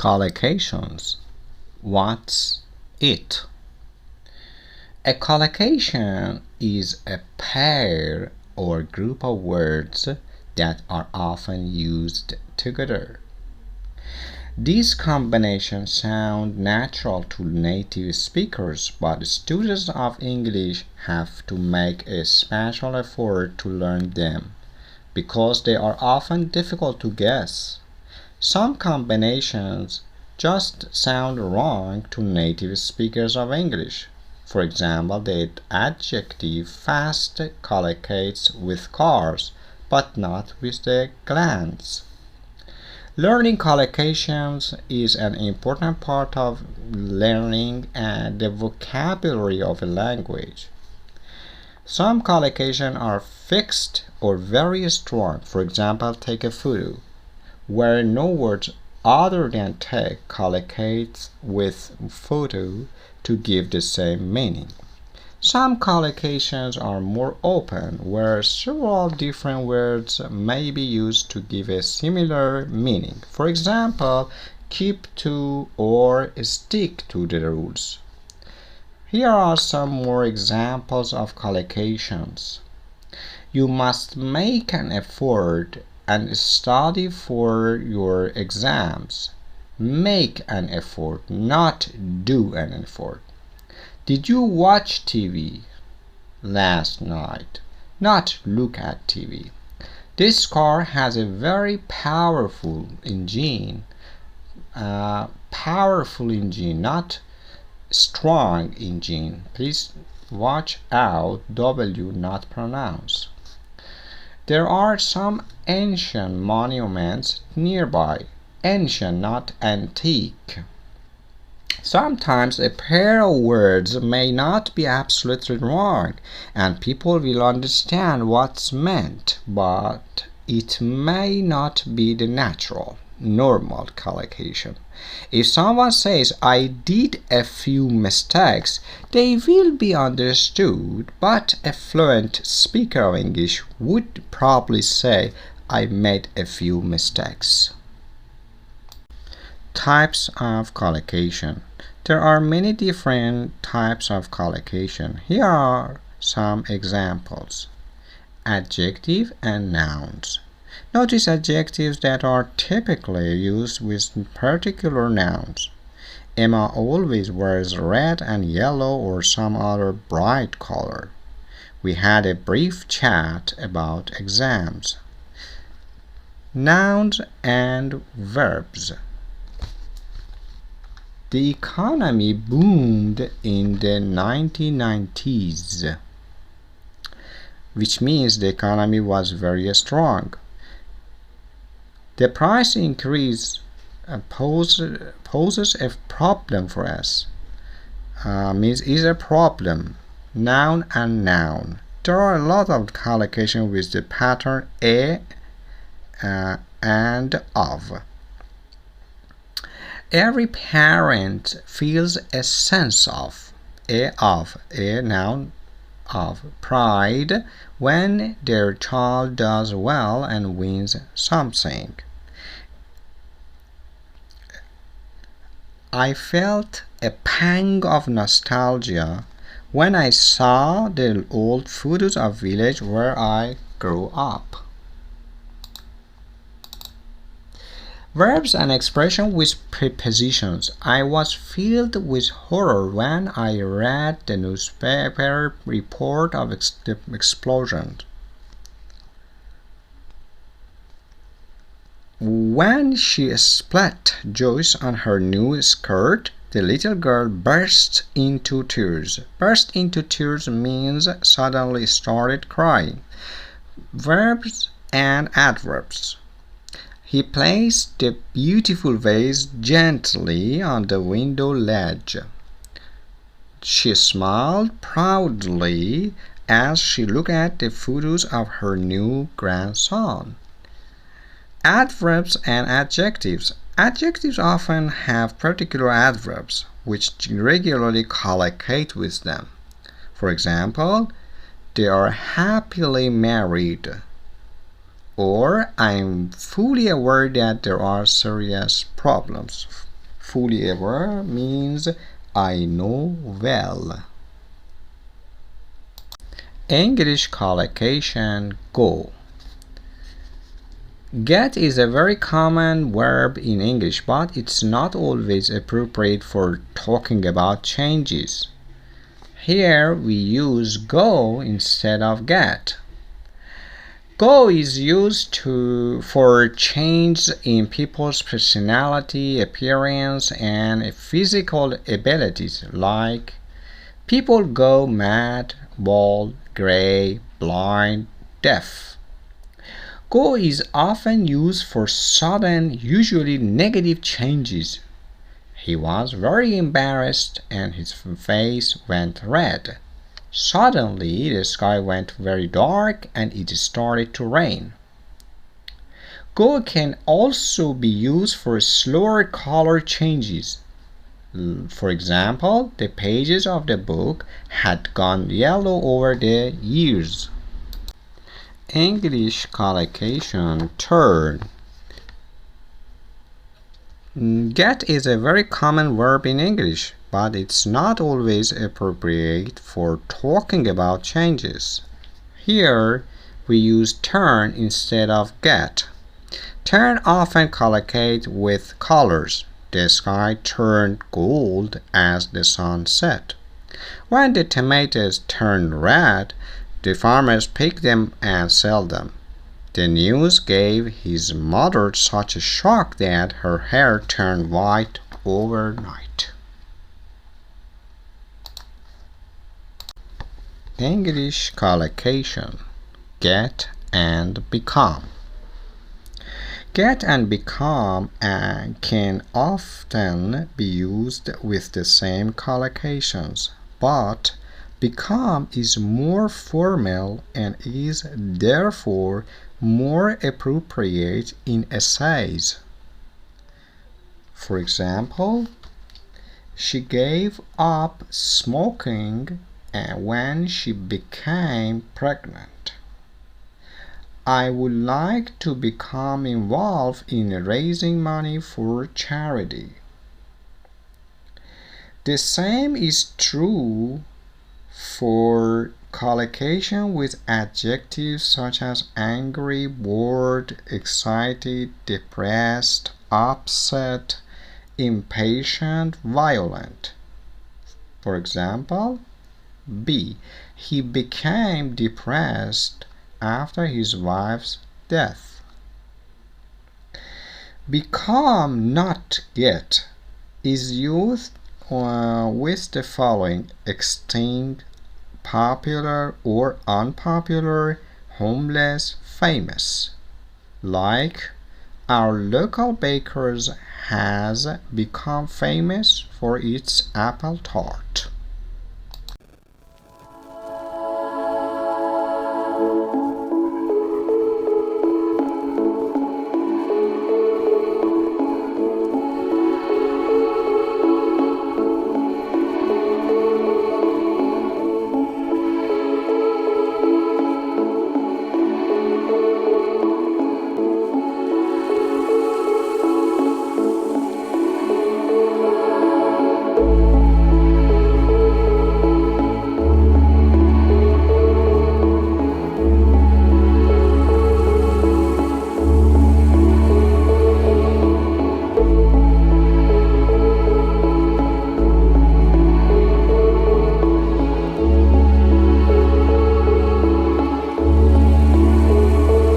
Collocations. What's it? A collocation is a pair or group of words that are often used together. These combinations sound natural to native speakers, but students of English have to make a special effort to learn them because they are often difficult to guess. Some combinations just sound wrong to native speakers of English. For example, the adjective fast collocates with cars, but not with the glands. Learning collocations is an important part of learning the vocabulary of a language. Some collocations are fixed or very strong. For example, take a photo, where no words other than take collocates with photo to give the same meaning. Some collocations are more open, where several different words may be used to give a similar meaning. For example, keep to or stick to the rules. Here are some more examples of collocations. You must make an effort and study for your exams. Make an effort, not do an effort. Did you watch TV last night? Not look at TV. This car has a very powerful engine. Powerful engine, not strong engine. Please watch out, W not pronounce. There are some ancient monuments nearby. Ancient, not antique. Sometimes a pair of words may not be absolutely wrong, and people will understand what's meant, but it may not be the normal collocation. If someone says, I did a few mistakes, they will be understood, but a fluent speaker of English would probably say, I made a few mistakes. Types of collocation. There are many different types of collocation. Here are some examples. Adjective and nouns. Notice adjectives that are typically used with particular nouns. Emma always wears red and yellow or some other bright color. We had a brief chat about exams. Nouns and verbs. The economy boomed in the 1990s, which means the economy was very strong. The price increase poses a problem for us. Means is a problem. Noun and noun. There are a lot of collocation with the pattern a and of. Every parent feels a sense of a noun of pride when their child does well and wins something. I felt a pang of nostalgia when I saw the old photos of village where I grew up. Verbs and expressions with prepositions. I was filled with horror when I read the newspaper report of the explosion. When she split Joyce on her new skirt, the little girl burst into tears. Burst into tears means suddenly started crying. Verbs and adverbs. He placed the beautiful vase gently on the window ledge. She smiled proudly as she looked at the photos of her new grandson. Adverbs and adjectives. Adjectives often have particular adverbs which regularly collocate with them. For example, they are happily married, or I'm fully aware that there are serious problems. Fully aware means I know well. English collocation go. Get is a very common verb in English, but it's not always appropriate for talking about changes. Here we use go instead of get. Go is used for change in people's personality, appearance, and physical abilities, like people go mad, bald, gray, blind, deaf. Go is often used for sudden, usually negative changes. He was very embarrassed and his face went red. Suddenly, the sky went very dark and it started to rain. Go can also be used for slower color changes. For example, the pages of the book had gone yellow over the years. English collocation turn. Get is a very common verb in English, but it's not always appropriate for talking about changes. Here, we use turn instead of get. Turn often collocate with colors. The sky turned gold as the sun set. When the tomatoes turned red, the farmers picked them and sell them. The news gave his mother such a shock that her hair turned white overnight. English collocation get and become. Get and become can often be used with the same collocations, but become is more formal and is therefore more appropriate in essays. For example, she gave up smoking when she became pregnant. I would like to become involved in raising money for charity. The same is true for collocation with adjectives such as angry, bored, excited, depressed, upset, impatient, violent. For example, B. He became depressed after his wife's death. Become, not get, is used with the following: extinct, popular or unpopular, homeless, famous. Like, our local baker's has become famous for its apple tart.